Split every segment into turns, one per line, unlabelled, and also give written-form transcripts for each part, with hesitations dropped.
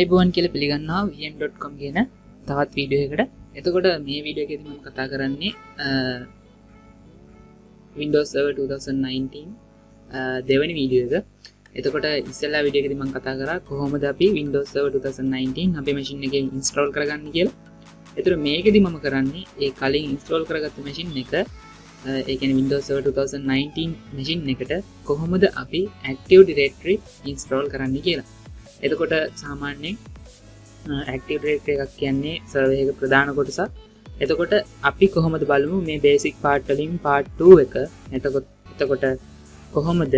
iBowen කියලා පිළිගන්නවා vm.com කියන තවත් වීඩියෝ එකකට. එතකොට මේ වීඩියෝ එකේදී මම කතා කරන්නේ Windows Server 2019 දෙවෙනි වීඩියෝ එක. එතකොට ඉස්සෙල්ලා වීඩියෝ එකේදී මම කතා කරා කොහොමද අපි Windows Server 2019 අපේ machine එකේ install කරගන්නේ කියලා. එතකොට මේකෙදී මම කරන්නේ ඒ කලින් install කරගත්ත machine එක ඒ කියන්නේ Windows Server 2019 machine එකට කොහොමද අපි Active Directory install කරන්නේ කියලා. එතකොට සාමාන්‍යයෙන් Active Directory එකක් කියන්නේ server එකේ ප්‍රධාන කොටසක්. එතකොට අපි කොහොමද බලමු මේ basic part වලින් part 2 එක. එතකොට කොහොමද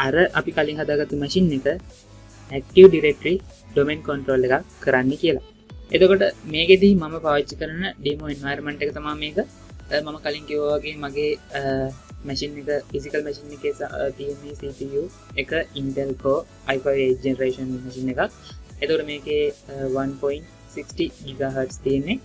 අර අපි කලින් හදාගත්තු machine එක Active Directory domain control එකක් කරන්න කියලා. එතකොට මේකෙදි මම පාවිච්චි කරන demo environment එක තමයි මේක. මම කලින් කිව්වා වගේ මගේ machine එක physical machine එකේ තියෙන CPU එක Intel Core i5 8th generation machine එකක්. එතකොට මේකේ 1.60 GHz තියෙන්නේ.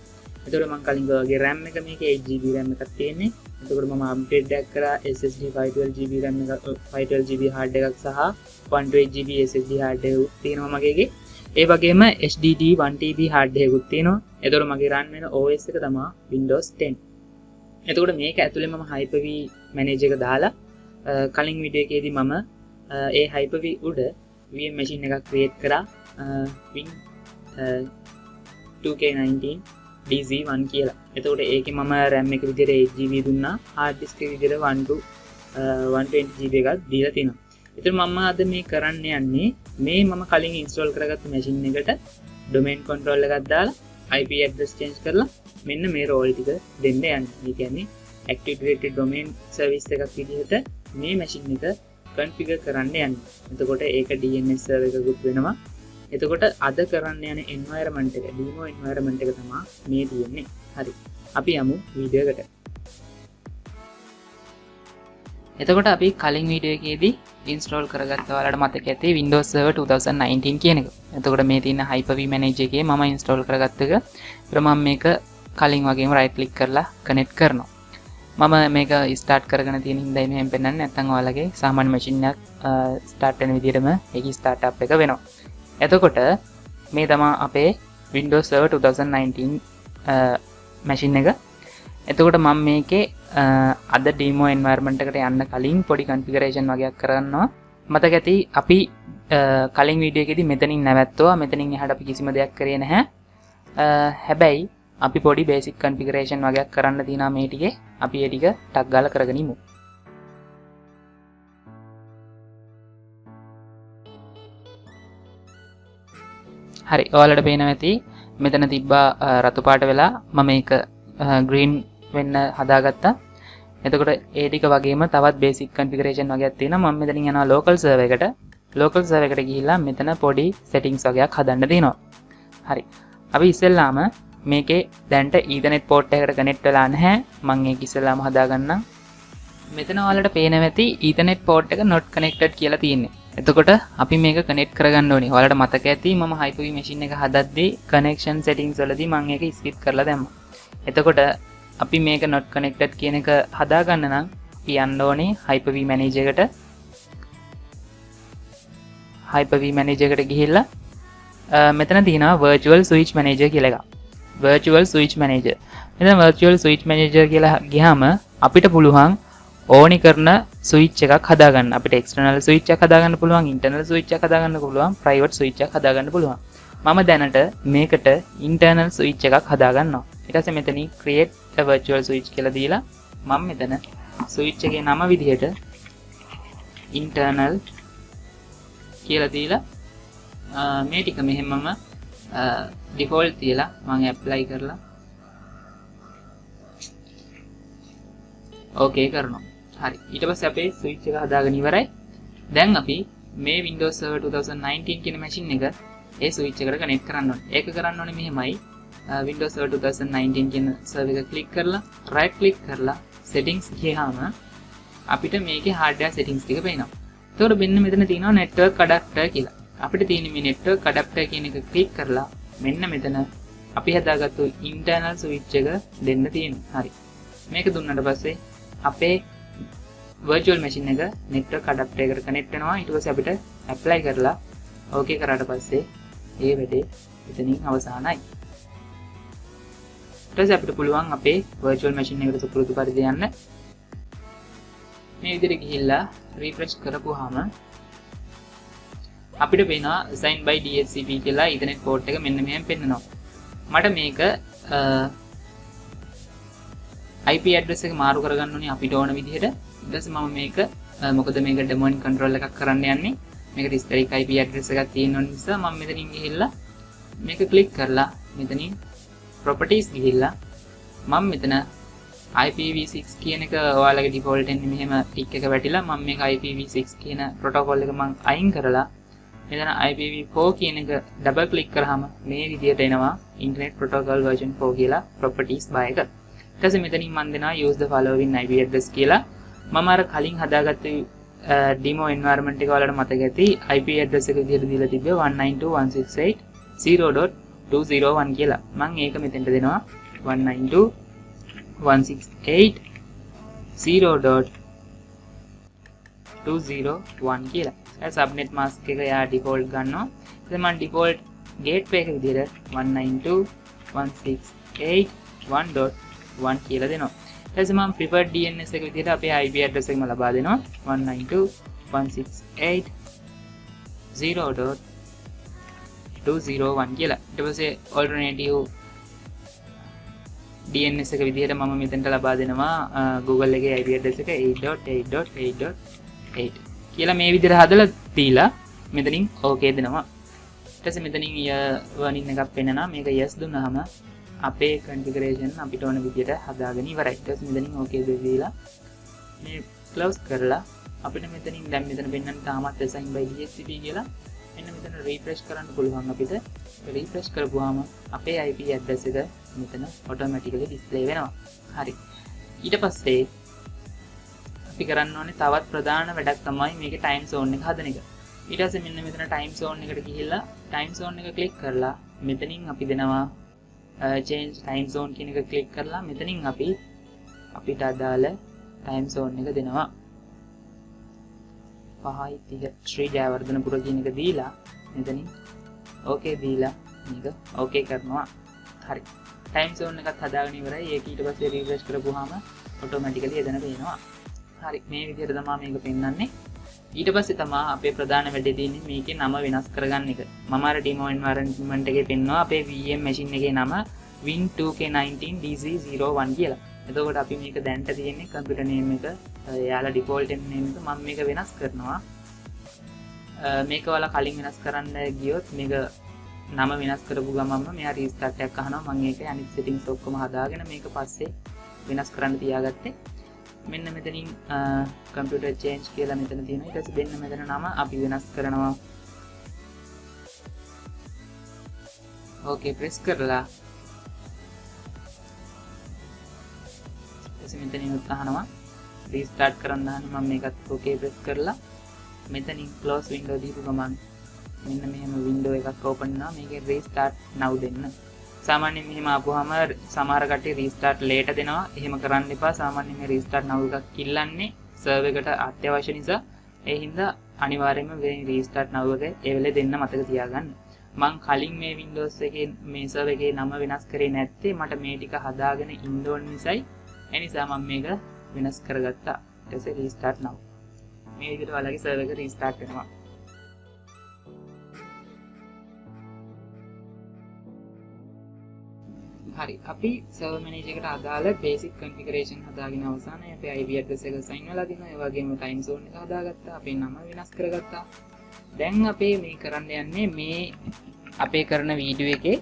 එතකොට මම කලින් කිව්වා වගේ RAM එක මේකේ 8GB RAM එකක් තියෙන්නේ. එතකොට මම අප්ඩේට් එකක් කරා SSD 512GB RAM එක 512GB hard එකක් සහ 128GB SSD hard එකක් තියෙනවා මගේගේ. ඒ වගේම HDD 1TB hard එකකුත් තියෙනවා. එතකොට මගේ run වෙන OS එක තමයි Windows 10. එතකොට මේක ඇතුලේ මම Hyper-V manager එක දාලා කලින් වීඩියෝ එකේදී මම ඒ Hyper-V උඩ VM machine එකක් create කරා Win 2K19 DC1 කියලා. එතකොට ඒකේ මම RAM එක විදිහට 8GB දුන්නා. hard disk එක විදිහට 120GB එකක් දීලා තිනවා. ඒතර මම අද මේ කරන්න යන්නේ මේ මම කලින් install කරගත්ත machine එකට domain control එකක් දාලා IP address change කරලා මෙන්න මේ role ටික දෙන්න යන්නේ. ඒ කියන්නේ Active Directory domain service එකක් විදිහට මේ machine එක configure කරන්න යන්නේ. එතකොට ඒක DNS server එකකුත් වෙනවා. එතකොට අද කරන්න යන environment එක demo environment එක තමයි මේ තියෙන්නේ. හරි. අපි යමු වීඩියෝ එකට. එතකොට අපි කලින් වීඩියෝ එකේදී install කරගත්ත ඔයාලට මතක ඇති Windows Server 2019 කියන එක. එතකොට මේ තියෙන Hyper-V manager එකේ මම install කරගත්ත එක. ඊට මම මේක කලින් වගේම right click කරලා connect කරනවා. මම මේක start කරගෙන තියෙන හින්දා මෙහෙම පෙන්නන්නේ. නැත්නම් ඔයාලගේ සාමාන්‍ය machine එකක් start වෙන විදිහටම ඒකේ startup එක වෙනවා. එතකොට මේ තමයි අපේ Windows Server 2019 machine එක. එතකොට මම මේකේ අද demo environment එකට යන්න කලින් පොඩි configuration වගේක් කරනවා. මතක ඇති අපි කලින් වීඩියෝ එකේදී මෙතනින් නැවැත්තුවා. මෙතනින් එහාට අපි කිසිම දෙයක් කරේ නැහැ. හැබැයි අපි පොඩි basic configuration වගේක් කරන්න තියෙනවා මේ ටිකේ. අපි ඒ ටික ටක් ගාලා කරගෙන ඉමු. හරි. ඔයාලට පේනවා ඇති මෙතන තිබ්බා රතු පාට වෙලා මම මේක green වෙන්න හදාගත්තා. එතකොට ඒ ටික වගේම තවත් basic configuration වගේක් තියෙනවා. මම මෙතනින් යනවා local server එකට. local server එකට ගිහිල්ලා මෙතන පොඩි settings වගේක් හදන්න තියෙනවා. හරි. අපි ඉස්සෙල්ලාම මේකේ දැන්ට ethernet port එකකට connect වෙලා නැහැ. මම ඒක ඉස්සෙල්ලාම හදාගන්නම්. මෙතන ඔයාලට පේනවා ඇති ethernet port එක not connected කියලා තියෙන්නේ. එතකොට අපි මේක connect කරගන්න ඕනේ. ඔයාලට මතක ඇති මම Hyper-V machine එක හදද්දී connection settings වලදී මම ඒක skip කරලා දැම්මා. එතකොට අපි මේක not connected කියන එක හදාගන්න නම් අපි යන්න ඕනේ Hyper-V manager එකට. Hyper-V manager එකට ගිහිල්ලා මෙතන තියෙනවා virtual switch manager කියලා එකක්. virtual switch manager. මෙතන virtual switch manager කියලා ගියාම අපිට පුළුවන් ඕනි කරන switch එකක් හදාගන්න. අපිට external switch එකක් හදාගන්න පුළුවන්, internal switch එකක් හදාගන්න පුළුවන්, private switch එකක් හදාගන්න පුළුවන්. මම දැනට මේකට internal switch එකක් හදාගන්නවා. ඊට පස්සේ මෙතනින් create a virtual switch කියලා දීලා මම මෙතන switch එකේ නම විදිහට internal කියලා දීලා මේ ටික මෙහෙමම default තියලා මම apply කරලා okay කරනවා. හරි. ඊට පස්සේ අපේ switch එක හදාගෙන ඉවරයි. දැන් අපි මේ Windows Server 2019 කියන machine එක ඒ switch එකට connect කරන්න ඕනේ. ඒක කරන්න ඕනේ මෙහෙමයි. Windows Server 2019 කියන server එක click කරලා right click කරලා settings ගියාම අපිට මේකේ hardware settings ටික පේනවා. එතකොට මෙන්න මෙතන තියෙනවා network adapter කියලා. අපිට තියෙන මේ network adapter කියන එක click කරලා මෙන්න මෙතන අපි හදාගත්තු internal switch එක දෙන්න තියෙනවා. හරි. මේක දුන්නාට පස්සේ අපේ virtual machine එක network adapter එකට connect වෙනවා. ඊට පස්සේ අපිට apply කරලා okay කරාට පස්සේ ඒ වැඩේ එතනින් අවසానයි. ඊට පස්සේ අපිට පුළුවන් අපේ virtual machine එකට සුපුරුදු පරිදි යන්න. මේ විදිහට ගිහිල්ලා refresh කරපුවාම අපිට පේනවා assign by DHCP කියලා Ethernet port එක මෙන්න මෙහෙම පෙන්නනවා. මට මේක IP address එක මාරු කරගන්න ඕනේ අපිට ඕන විදිහට. ඊට පස්සේ මම මේක මොකද මේක domain control එකක් කරන්න යන්නේ. මේකට historic IP address එකක් තියෙන නිසා මම මෙතනින් ගිහිල්ලා මේක click කරලා මෙතනින් properties ගිහිල්ලා මම මෙතන IPv6 කියන එක ඔයාලගේ default එන්නේ මෙහෙම tick එක වැටිලා මම මේක IPv6 කියන protocol එක මම අයින් කරලා මෙතන IPv4 කියන එක double click කරාම මේ විදිහට එනවා internet protocol version 4 කියලා properties bar එක. ඊට පස්සේ මෙතනින් මම දෙනවා use the following IP address කියලා. මම අර කලින් හදාගත්ත demo environment එක වලට මතක ඇති IP address එක විදිහට දීලා තිබ්බේ 192.168.0.201 කියලා. මම ඒක මෙතෙන්ට දෙනවා 192.168.0.201 කියලා. ඒ subnet mask එක යා default ගන්නවා. ඉතින් මම default gateway එක විදිහට 192.168.1.1 කියලා දෙනවා. ඊට පස්සේ මම preferred DNS එක විදිහට අපේ IP address එකම ලබා දෙනවා 192.168.0.201 කියලා. ඊට පස්සේ alternative DNS එක විදිහට මම මෙතනට ලබා දෙනවා Google එකේ IP address එක 8.8.8.8 කියලා මේ විදිහට හදලා දීලා මෙතනින් okay දෙනවා. ඊට පස්සේ මෙතනින් warning එකක් පෙන්නනවා. මේක yes දුන්නාම අපේ configuration අපිට ඕන විදිහට හදාගෙන ඉවරයි. ඊට පස්සේ මෙතනින් okay දෙවිලා මේ close කරලා අපිට මෙතනින් දැන් මෙතන පෙන්නන්න තාමත් assign by DHCP කියලා මෙන්න මෙතන refresh කරන්න පුළුවන් අපිට. refresh කරපුවාම අපේ IP address එක මෙතන automatically display වෙනවා. හරි. ඊට පස්සේ අපි කරන්න ඕනේ තවත් ප්‍රධාන වැඩක් තමයි මේකේ time zone එක හදන එක. ඊට පස්සේ මෙන්න මෙතන time zone එකට ගිහිල්ලා time zone එක click කරලා මෙතනින් අපි දෙනවා change time zone කියන එක click කරලා මෙතනින් අපිට අදාළ time zone එක දෙනවා 5:30 ශ්‍රී ජයවර්ධනපුර කියන එක දීලා මෙතනින් okay දීලා මේක okay කරනවා. හරි. time zone එකත් හදාගෙන ඉවරයි. ඒක ඊට පස්සේ refresh කරපුවාම automatically එදෙන පේනවා. හරි. මේ විදිහට තමයි මේක පෙන්වන්නේ. ඊට පස්සේ තමයි අපේ ප්‍රධාන වැඩේ තියෙන්නේ මේකේ නම වෙනස් කරගන්න එක. මම අර demo environment එකේ පෙන්වනවා අපේ VM machine එකේ නම Win2K19DC01 කියලා. එතකොට අපි මේක දැන්ට තියෙන්නේ computer name එක යාලා default name එක මම මේක වෙනස් කරනවා. මේක ඔයාලා කලින් වෙනස් කරන්න ගියොත් මේක නම වෙනස් කරපු ගමන්ම මෙයා restart එකක් අහනවා. මම ඒක අනිත් settings ඔක්කොම හදාගෙන මේක පස්සේ වෙනස් කරන්න තියාගත්තේ. මෙන්න මෙතනින් computer change කියලා මෙතන තියෙනවා. ඊට පස්සේ මෙන්න මෙතන නම අපි වෙනස් කරනවා. okay press කරලා ඊට පස්සේ මෙතනින් අහනවා restart කරන්න අහන්නේ. මම මේකත් okay press කරලා මෙතනින් close window දීපු ගමන් මෙන්න මෙහෙම window එකක් open වෙනවා. මේකේ restart now දෙන්න. සාමාන්‍යයෙන් මෙහෙම ආපුවාම සමහර කට්ටිය restart later දෙනවා. එහෙම කරන්න එපා. සාමාන්‍යයෙන් මේ restart now එකක් කිල්ලන්නේ server එකට අත්‍යවශ්‍ය නිසා. ඒ හින්දා අනිවාර්යයෙන්ම මේ restart now එක ඒ වෙලේ දෙන්න මතක තියාගන්න. මම කලින් මේ Windows එකේ මේ server එකේ නම වෙනස් කරේ නැත්තේ මට මේ ටික හදාගෙන ඉන්න ඕන නිසායි. ඒ නිසා මම මේක වෙනස් කරගත්තා. ඊට පස්සේ restart now. මේ විදිහට ඔයාලගේ server එක restart වෙනවා. හරි. අපි server manager එකට අදාළ basic configuration හදාගෙන අවසానයි. අපේ IP address එක assign වෙලා දිනවා. ඒ වගේම time zone එක හදාගත්තා. අපේ නම වෙනස් කරගත්තා. දැන් අපේ මේ කරන්න යන්නේ මේ අපේ කරන වීඩියෝ එකේ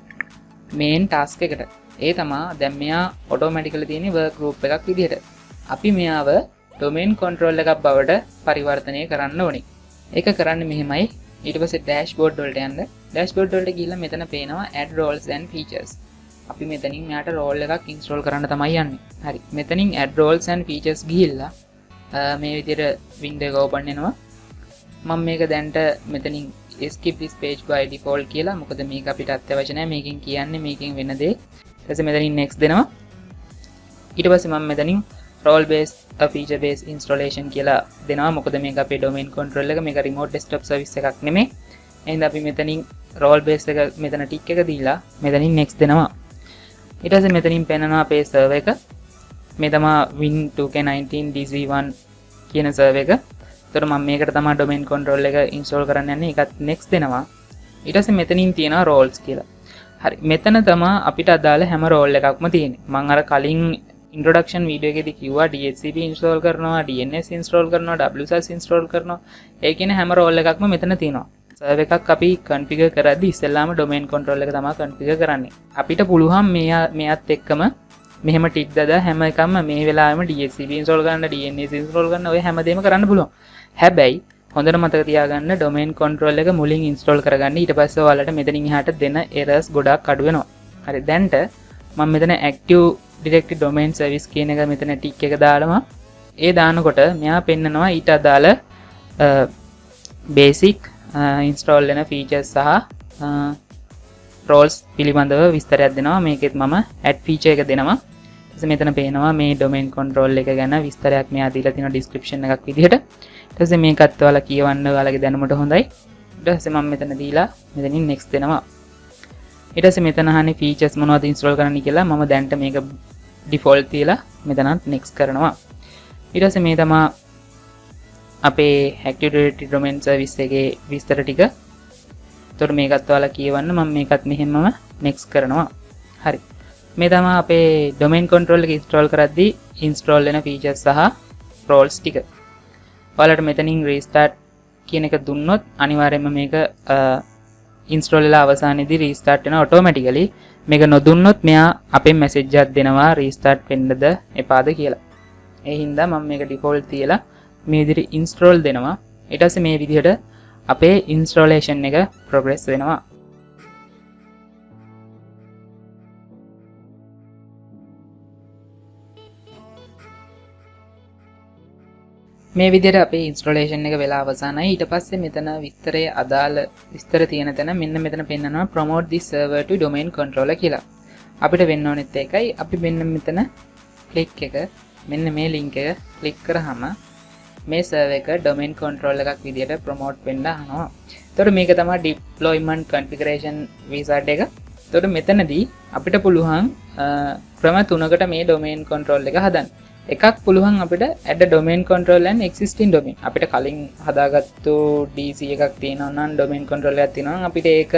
main task එකට. ඒ තමයි දැන් මෙයා automatically තියෙන work group එකක් විදිහට. අපි මෙයාව domain control එකක් බවට පරිවර්තනය කරන්න ඕනේ. ඒක කරන්නේ මෙහෙමයි. ඊට පස්සේ dashboard වලට යන්න. dashboard වලට ගිහිල්ලා මෙතන පේනවා add roles and features. අපි මෙතනින් මෙයාට role එකක් install කරන්න තමයි යන්නේ. හරි. මෙතනින් add roles and features ගිහිල්ලා මේ විදිහට window එක open වෙනවා. මම මේක දැන්ට මෙතනින් skip this page by default කියලා. මොකද මේක අපිට අත්‍යවශ්‍ය නැහැ. මේකෙන් කියන්නේ මේකෙන් වෙන දේ. ඊට පස්සේ මෙතනින් next දෙනවා. ඊට පස්සේ මම මෙතනින් role based feature based installation කියලා දෙනවා. මොකද මේක අපේ domain control එක මේක remote desktop service එකක් නෙමෙයි. එහෙනම් අපි මෙතනින් රෝල් බේස් එක මෙතන ටික් එක දීලා මෙතනින් next දෙනවා. ඊට පස්සේ මෙතනින් පෙන්නනවා අපේ සර්වර් එක. මේ තමයි Win2K19 DC1 කියන සර්වර් එක. ඒතර මම මේකට තමයි domain control එක install කරන්න යන්නේ. ඒකත් next දෙනවා. ඊට පස්සේ මෙතනින් තියෙනවා roles කියලා. හරි. මෙතන තමයි අපිට අදාළ හැම role එකක්ම තියෙන්නේ. මම අර කලින් introduction video එකේදී කිව්වා DHCP install කරනවා, DNS install කරනවා, WSUS install කරනවා. ඒ කියන්නේ හැම role එකක්ම මෙතන තියෙනවා. සර්වර් එකක් අපි configure කරද්දී ඉස්සෙල්ලාම domain control එක තමයි configure කරන්නේ. අපිට පුළුවන් මෙයත් එක්කම මෙහෙම ටික් දාලා හැම එකක්ම මේ වෙලාවෙම DHCP install කරන්න, DNS install කරන්න ඔය හැමදේම කරන්න පුළුවන්. හැබැයි හොඳට මතක තියාගන්න domain control එක මුලින් install කරගන්න. ඊට පස්සේ ඔයාලට මෙතනින් එහාට දෙන errors ගොඩක් අඩු වෙනවා. හරි. දැන්ට මම මෙතන active directory domain service කියන එක මෙතන ටික් එක දාලම ඒ දානකොට මෙයා පෙන්නනවා ඊට අදාළ basic install වෙන features සහ roles පිළිබඳව විස්තරයක් දෙනවා. මේකෙත් මම add feature එක දෙනවා. ඊට මෙතන පේනවා මේ domain control එක ගැන විස්තරයක් මෙයා දීලා තියෙනවා description එකක් විදිහට. ඊට පස්සේ මේකත් ඔයාලා කියවන්න ඔයාලගේ දැනුමට හොඳයි. ඊට පස්සේ මම මෙතන දීලා මෙතනින් next දෙනවා. ඊට පස්සේ මෙතන අහන්නේ features මොනවද install කරන්න කියලා. මම දැන්ට මේක default තියලා මෙතනත් next කරනවා. ඊට පස්සේ මේ තමයි අපේ active directory domain service එකේ විස්තර ටික. ඒතකොට මේකත් ඔයාලා කියවන්න. මම මේකත් මෙහෙමම next කරනවා. හරි. මේ තමයි අපේ domain control එක install කරද්දී install වෙන features සහ roles ටික. ඔයාලට මෙතනින් restart කියන එක දුන්නොත් අනිවාර්යයෙන්ම මේක install වෙලා අවසානයේදී restart වෙනවා automatically. මේක නොදුන්නොත් මෙයා අපේ message එකක් දෙනවා restart වෙන්නද එපාද කියලා. ඒ හින්දා මම මේක default තියලා මේ විදිහට install දෙනවා. ඊට පස්සේ මේ විදිහට අපේ installation එක progress වෙනවා. මේ විදිහට අපේ installation එක වෙලා අවසానයි. ඊට පස්සේ මෙතන විස්තරයේ අදාළ විස්තර තියෙන තැන මෙන්න මෙතන පෙන්නනවා promote this server to domain controller කියලා. අපිට වෙන්න ඕනෙත් ඒකයි. අපි මෙන්න මෙතන click එක මෙන්න මේ link එක click කරාම මේ server එක domain controller එකක් විදිහට promote වෙන්න අහනවා. එතකොට මේක තමයි deployment configuration wizard එක. එතකොට මෙතනදී අපිට පුළුවන් ක්‍රම තුනකට මේ domain control එක හදන්න. එකක් පුළුවන් අපිට add a domain control and existing domain. අපිට කලින් හදාගත්තු DC එකක් තියෙනවා නම් domain control එකක් තියෙනවා නම් අපිට ඒක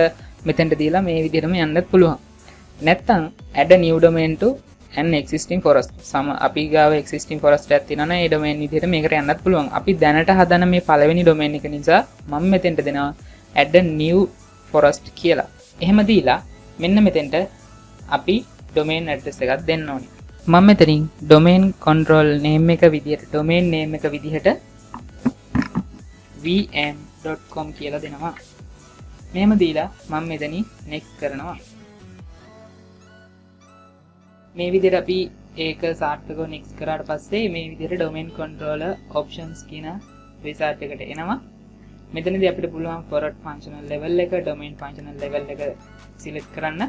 මෙතෙන්ට දීලා මේ විදිහටම යන්නත් පුළුවන්. නැත්නම් add a new domain to an existing forest. අපි ගාව existing forest එකක් තියෙනවා නම් ඒ domain විදිහට මේකට යන්නත් පුළුවන්. අපි දැනට හදන මේ පළවෙනි domain එක නිසා මම මෙතෙන්ට දෙනවා add a new forest කියලා. එහෙම දීලා මෙන්න මෙතෙන්ට අපි domain address එකක් දෙන්න ඕනේ. මම මෙතනින් domain control name එක විදිහට domain name එක විදිහට vm.com කියලා දෙනවා. මෙහෙම දීලා මම මෙතනින් next කරනවා. මේ විදිහට අපි ඒක සාර්ථකව next කරාට පස්සේ මේ විදිහට domain controller options කියන wizard එකට එනවා. මෙතනදී අපිට පුළුවන් forward functional level එක domain functional level එක select කරන්න.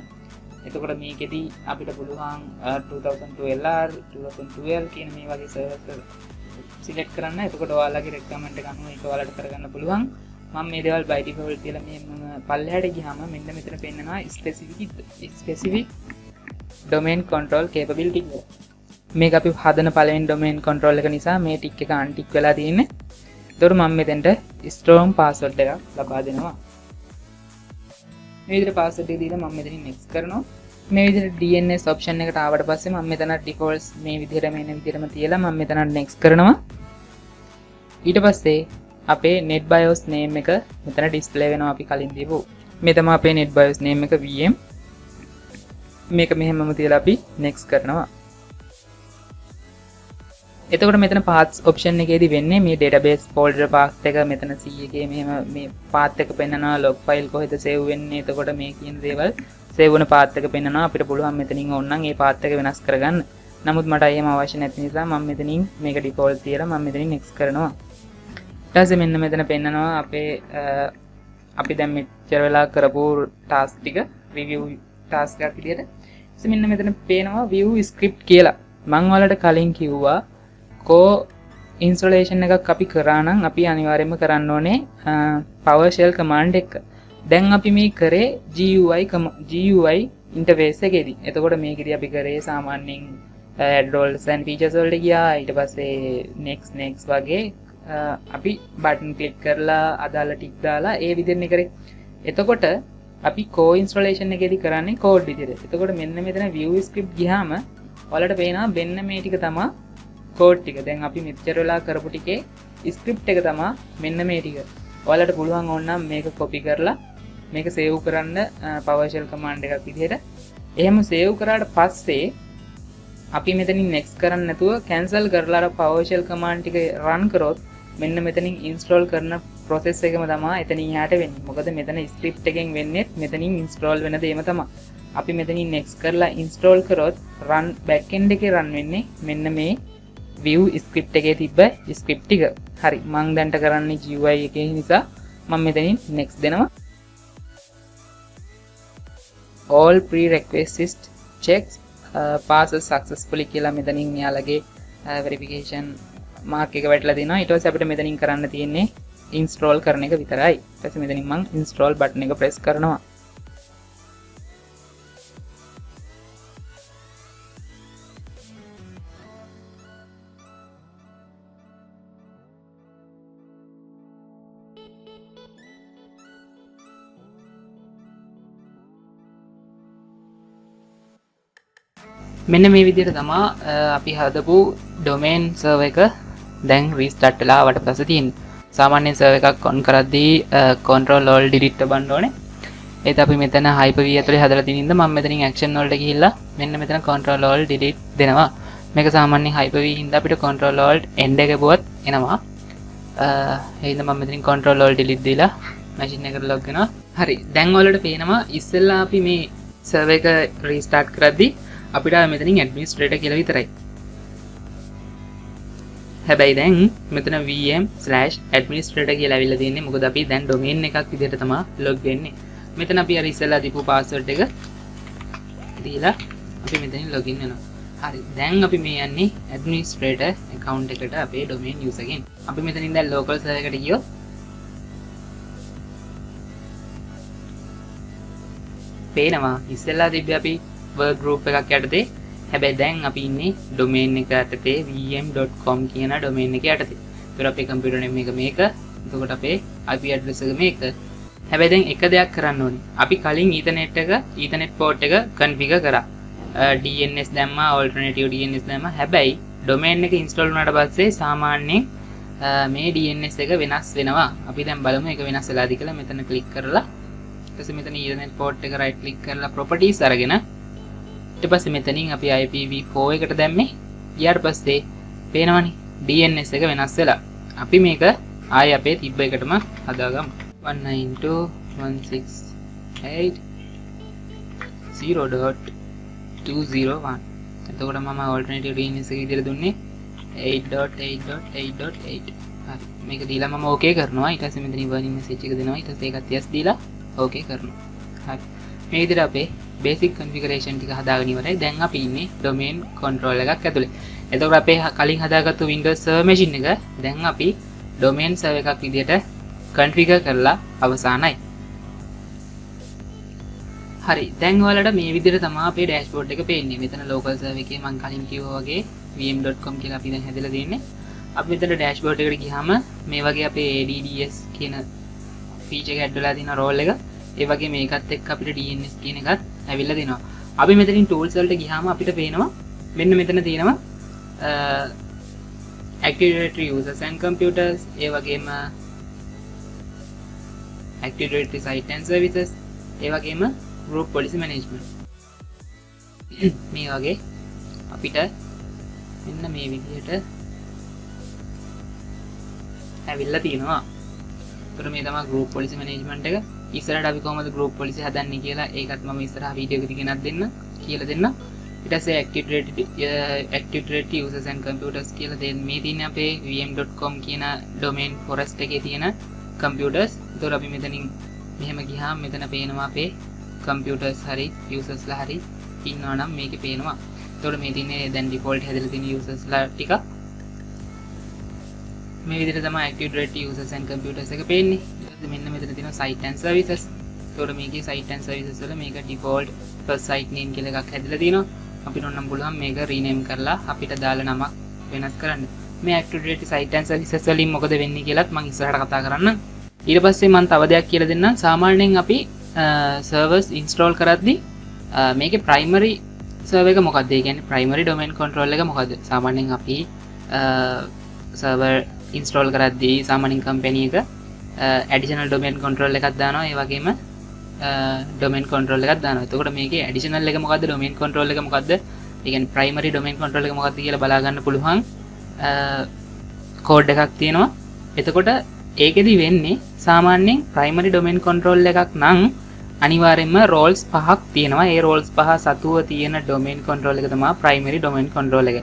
එතකොට මේකෙදී අපිට පුළුවන් 2012 2012 කියන මේ වගේ servers select කරන්න. එතකොට ඔයාලගේ requirement එක අනුව ඒක ඔයාලට කරගන්න පුළුවන්. මම මේ දේවල් by default කියලා මෙහෙම පල්ලෙහාට ගියාම මෙන්න මෙතන පෙන්නනවා specific domain control capability කියලා. මේක අපි හදන පළවෙනි domain control එක නිසා මේ ටික් එක untick වෙලා තියෙන්නේ. එතකොට මම මෙතෙන්ට strong password එකක් ලබා දෙනවා. මේ විදිහට password එක දීලා මම මෙතනින් next කරනවා. මේ විදිහට DNS option එකට ආවට පස්සේ මම මෙතන defaults මේ විදිහට මෙන්න විදිහටම තියලා මම මෙතන next කරනවා. ඊට පස්සේ අපේ NetBIOS name එක මෙතන display වෙනවා අපි කලින් දීපු. මේ තමයි අපේ NetBIOS name එක VM. මේක මෙහෙමම තියලා අපි next කරනවා. එතකොට මෙතන paths option එකේදී වෙන්නේ මේ database folder path එක මෙතන C එකේ මෙහෙම මේ path එක පෙන්නනවා log file කොහෙද save වෙන්නේ. එතකොට මේ කියන දේවල් save වෙන path එක පෙන්නනවා. අපිට පුළුවන් මෙතනින් ඕනනම් මේ path එක වෙනස් කරගන්න. නමුත් මට එහෙම අවශ්‍ය නැති නිසා මම මෙතනින් මේක default තියලා මම මෙතනින් next කරනවා. ඊට පස්සේ මෙන්න මෙතන පෙන්නනවා අපේ අපි දැන් මෙච්චර වෙලා කරපු task ටික review task එකක් විදියට. ඉතින් මෙන්න මෙතන පේනවා view script කියලා. මම ඔයාලට කලින් කිව්වා installation එකක් අපි කරා නම් අපි අනිවාර්යයෙන්ම කරන්න ඕනේ PowerShell command එක. දැන් අපි මේ කරේ GUI ඉන්ටර්ෆේස් එකේදී. එතකොට මේකෙදී අපි කරේ සාමාන්‍යයෙන් add roles and features වලට ගියා. ඊට පස්සේ next වගේ අපි බටන් ක්ලික් කරලා අදාළ ටික් දාලා ඒ විදිහට කරේ. එතකොට අපි co-installation එකේදී කරන්නේ code විදිහට. එතකොට මෙන්න මෙතන view script ගියාම ඔයාලට පේනවා මෙන්න මේ ටික තමයි code ටික. දැන් අපි මෙච්චර වෙලා කරපු ටිකේ script එක තමයි මෙන්න මේ ටික. ඔයාලට පුළුවන් ඕනනම් මේක copy කරලා මේක save කරන්න PowerShell command එකක් විදිහට. එහෙම save කරාට පස්සේ අපි මෙතනින් next කරන්න නැතුව cancel කරලා අර PowerShell command ටික run කරොත් මෙන්න මෙතනින් install කරන process එකම තමයි එතනින් යාට වෙන්නේ. මොකද මෙතන script එකෙන් වෙන්නේ මෙතනින් install වෙන දේම තමයි. අපි මෙතනින් next කරලා install කරොත් run backend එකේ run වෙන්නේ මෙන්න මේ view script එකේ තිබ්බ script ටික. හරි මම දැන්ට කරන්නේ GUI එකේ නිසා මම මෙතනින් next දෙනවා. all prerequisite checks passes successfully කියලා මෙතනින් යාලගේ verification mark එක වැටලා දෙනවා. ඊට පස්සේ අපිට මෙතනින් කරන්න තියෙන්නේ install කරන එක විතරයි. ඊට පස්සේ මෙතනින් මම install button එක press කරනවා. මෙන්න මේ විදිහට තමයි අපි හදපු domain server එක දැන් restart වෙලා ආවට පස්සේ තියෙන්නේ. සාමාන්‍ය server එකක් on කරද්දී control alt delete තබන්න ඕනේ. ඒත් අපි මෙතන Hyper-V ඇතුලේ හදලා තියෙන ඉඳ මම මෙතනින් action වලට ගිහිල්ලා මෙන්න මෙතන control alt delete දෙනවා. මේක සාමාන්‍ය Hyper-V හින්දා අපිට control alt end එක ගුවත් එනවා. ඒ හින්දා මම මෙතනින් control alt delete දීලා machine එකට log වෙනවා. හරි දැන් ඔයාලට පේනවා ඉස්සෙල්ලා අපි මේ server එක restart කරද්දී අපිට මෙතනින් administrator කියලා විතරයි. හැබැයි දැන් මෙතන vm/administrator කියලා අවිල්ල තියෙන්නේ. මොකද අපි දැන් domain එකක් විදිහට තමයි log වෙන්නේ. මෙතන අපි අර ඉස්සෙල්ලා දීපු password එක දීලා අපි මෙතනින් login වෙනවා. හරි දැන් අපි මේ යන්නේ administrator account එකට අපේ domain user ගෙන්. අපි මෙතනින් දැන් local server එකට ගියොත් පේනවා ඉස්සෙල්ලා තිබ්බේ අපි work group එකක් යටතේ. හැබැයි දැන් අපි ඉන්නේ domain එක යටතේ vm.com කියන domain එක යටතේ. ඒතර අපේ computer name එක මේක. එතකොට අපේ IP address එක මේක. හැබැයි දැන් එක දෙයක් කරන්න ඕනේ. අපි කලින් ethernet port එක configure කරා. DNS දැම්මා, alternative DNS දැම්මා. හැබැයි domain එක install වුණාට පස්සේ සාමාන්‍යයෙන් මේ DNS එක වෙනස් වෙනවා. අපි දැන් බලමු ඒක වෙනස් වෙලාද කියලා. මෙතන click කරලා ඊට පස්සේ මෙතන ethernet port එක right click කරලා properties අරගෙන ඊට පස්සේ මෙතනින් අපි IPv4 එකට දැම්මේ. ඊට පස්සේ පේනවනේ DNS එක වෙනස් වෙලා. අපි මේක ආයෙ අපේ තිබ්බ එකටම හදාගමු. 192.168.0.201. එතකොට මම alternative DNS එක විදිහට දුන්නේ 8.8.8.8. හරි. මේක දීලා මම okay කරනවා. ඊට පස්සේ මෙතනින් warning message එක දෙනවා. ඊට පස්සේ ඒකත් yes දීලා okay කරනවා. හරි. මේ විදිහට අපේ basic configuration ටික හදාගෙන ඉවරයි. දැන් අපි ඉන්නේ domain control එකක් ඇතුලේ. එතකොට අපේ කලින් හදාගත්තු Windows server machine එක දැන් අපි domain server එකක් විදිහට configure කරලා අවසానයි. හරි. දැන් ඔයාලට මේ විදිහට තමයි අපේ dashboard එක පේන්නේ. මෙතන local server එකේ මම කලින් කිව්වා වගේ vm.com කියලා අපි දැන් හැදලා තියෙන්නේ. අපි මෙතන dashboard එකට ගියාම මේ වගේ අපේ ADDS කියන feature එක add වෙලා තියෙන role එක ඒ වගේ මේකත් එක්ක අපිට DNS කියන එකත් ඇවිල්ලා දෙනවා. අපි මෙතනින් tools වලට ගියාම අපිට පේනවා මෙන්න මෙතන තියෙනවා Active Directory users and computers, ඒ වගේම Active Directory site and services, ඒ වගේම group policy management. මේ වගේ අපිට මෙන්න මේ විදිහට ඇවිල්ලා තියෙනවා. ඒතර මේ තමයි group policy management එක. ඉස්සරහට අපි කොහොමද group policy හදන්නේ කියලා ඒකත් මම ඉස්සරහ වීඩියෝ එකකදී ගෙනත් දෙන්න කියලා දෙන්න. ඊට පස්සේ Active Directory users and computers කියලා දෙන්න මේ තියෙන්නේ අපේ vm.com කියන domain forest එකේ තියෙන computers. ඒතර අපි මෙතනින් මෙහෙම ගියාම මෙතන පේනවා අපේ computers හරි users ලා හරි ඉන්නවා නම් මේකේ පේනවා. ඒතකොට මේ තියෙන්නේ දැන් default හැදලා තියෙන users ලා ටික. මේ විදිහට තමයි Active Directory users and computers එක පේන්නේ. ඊට පස්සේ මෙන්න මෙතන තියෙනවා site and services. එතකොට මේකේ site and services වල මේක default first site name කියලා එකක් හැදලා තියෙනවා. අපිට ඕනම් පුළුවන් මේක rename කරලා අපිට දාලා නමක් වෙනස් කරන්න. මේ active directory site and services වලින් මොකද වෙන්නේ කියලාත් මම ඉස්සරහට කතා කරන්නම්. ඊට පස්සේ මම තව දෙයක් කියලා දෙන්නම්. සාමාන්‍යයෙන් අපි servers install කරද්දී මේකේ primary server එක මොකක්ද? ඒ කියන්නේ primary domain control එක මොකක්ද? සාමාන්‍යයෙන් අපි server install කරද්දී සාමාන්‍යයෙන් company එක additional domain control එකක් දානවා. ඒ වගේම domain control එකක් දානවා. එතකොට මේකේ additional එක මොකද්ද? domain control එක මොකද්ද? ඒ කියන්නේ primary domain control එක මොකක්ද කියලා බලා ගන්න පුළුවන් code එකක් තියෙනවා. එතකොට ඒකෙදි වෙන්නේ සාමාන්‍යයෙන් primary domain control එකක් නම් අනිවාර්යයෙන්ම roles පහක් තියෙනවා. ඒ roles පහ සතුව තියෙන domain control එක තමයි primary domain control එක.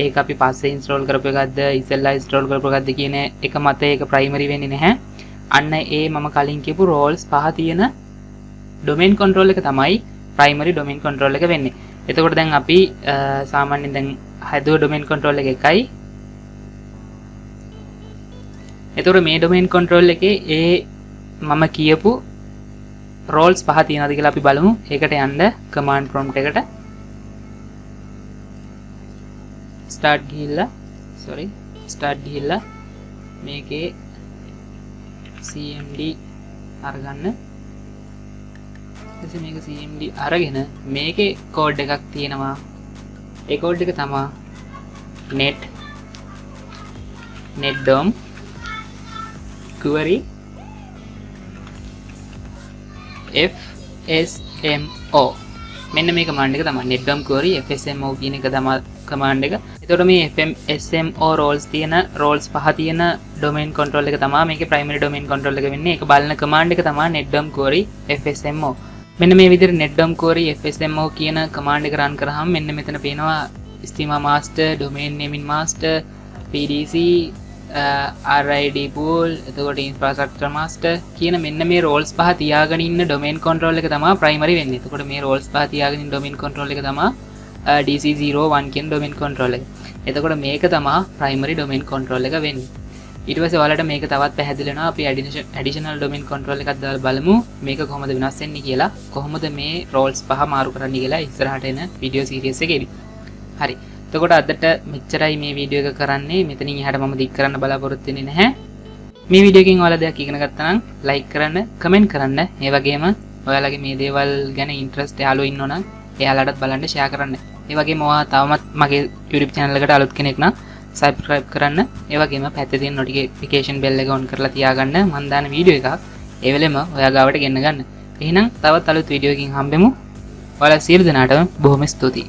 ඒක අපි පස්සේ install කරපු එකක්ද ඉස්සෙල්ලා install කරපු එකක්ද කියන එක මත ඒක primary වෙන්නේ නැහැ. අන්න ඒ මම කලින් කියපු roles පහ තියෙන domain control එක තමයි primary domain control එක වෙන්නේ. එතකොට දැන් අපි සාමාන්‍යයෙන් දැන් හදුව domain control එක එකයි. එතකොට මේ domain control එකේ ඒ මම කියපු roles පහ තියෙනවාද කියලා අපි බලමු. ඒකට යන්න command prompt එකට start ගිහිල්ලා මේකේ cmd අරගන්න. ඊට මේක cmd අරගෙන මේකේ code එකක් තියෙනවා. ඒ code එක තමයි netdom query fsmo. මෙන්න මේ command එක තමයි netdom query fsmo කියන එක තමයි command එක. එතකොට මේ fsmo roles තියෙන roles පහ තියෙන domain control එක තමයි මේකේ primary domain control එක වෙන්නේ. ඒක බලන command එක තමයි netdom query fsmo. මෙන්න මේ විදිහට netdom query fsmo කියන command එක run කරාම මෙන්න මෙතන පේනවා schema master, domain naming master, pdc, rid pool, එතකොට infrastructure master කියන මෙන්න මේ roles පහ තියාගෙන ඉන්න domain control එක තමයි primary වෙන්නේ. එතකොට මේ roles පහ තියාගෙන ඉන්න domain control එක තමයි dc01 කියන domain control එක. එතකොට මේක තමයි primary domain control එක වෙන්නේ. ඊට පස්සේ ඔයාලට මේක තවත් පැහැදිලි වෙනවා. අපි additional domain control එකක් දාලා බලමු මේක කොහොමද වෙනස් වෙන්නේ කියලා. කොහොමද මේ roles පහ මාරු කරන්නේ කියලා ඉස්සරහට එන video series එකේදී. හරි. එතකොට අදට මෙච්චරයි මේ වීඩියෝ එක කරන්නේ. මෙතනින් එහාට මම දික් කරන්න බලාපොරොත්තු වෙන්නේ නැහැ. මේ වීඩියෝ එකෙන් ඔයාලා දෙයක් ඉගෙන ගත්තා නම් like කරන්න, comment කරන්න. ඒ වගේම ඔයාලගේ මේ දේවල් ගැන interest යාළුවෝ ඉන්නවනම් එයාලටත් බලන්න share කරන්න. ඒ වගේම ඔයා තවමත් මගේ YouTube channel එකට අලුත් කෙනෙක් නම් subscribe කරන්න. ඒ වගේම පැත්තේ තියෙන notification bell එක on කරලා තියාගන්න. මම දාන වීඩියෝ එකක් ඒ වෙලෙම ඔයා ගාවට ගෙන්න ගන්න. එහෙනම් තවත් අලුත් වීඩියෝ එකකින් හම්බෙමු. ඔයාලා සියලු දෙනාටම බොහොම ස්තුතියි.